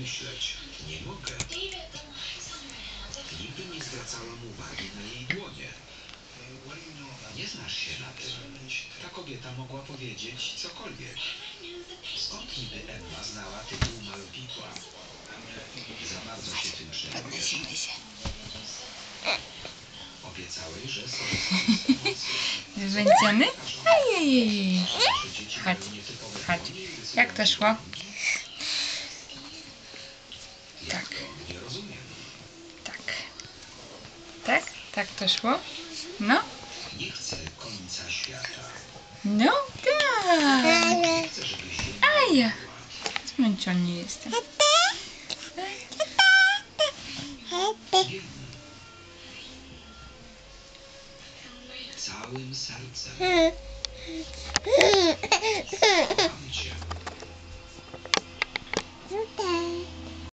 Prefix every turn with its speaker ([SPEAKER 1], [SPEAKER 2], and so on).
[SPEAKER 1] myśleć. Nie mogę. Nigdy nie zwracałam uwagi na jej dłonie. Nie znasz się na tym. Ta kobieta mogła powiedzieć cokolwiek. Skąd niby Emma znała tytuł Malwikła? Za bardzo się tym przejmujesz. Obiecałeś, że skorzystamy z pomocy.
[SPEAKER 2] Wywędzony? Ajajaj. Chodź, chodź. Jak to szło? Tak.
[SPEAKER 1] Nie rozumiem.
[SPEAKER 2] Tak. Tak? Tak to szło? No?
[SPEAKER 1] Nie chcę końca świata.
[SPEAKER 2] No tak.
[SPEAKER 1] Nie chcę, żebyś się
[SPEAKER 2] A ja zmęczony jestem.
[SPEAKER 1] całym sercem.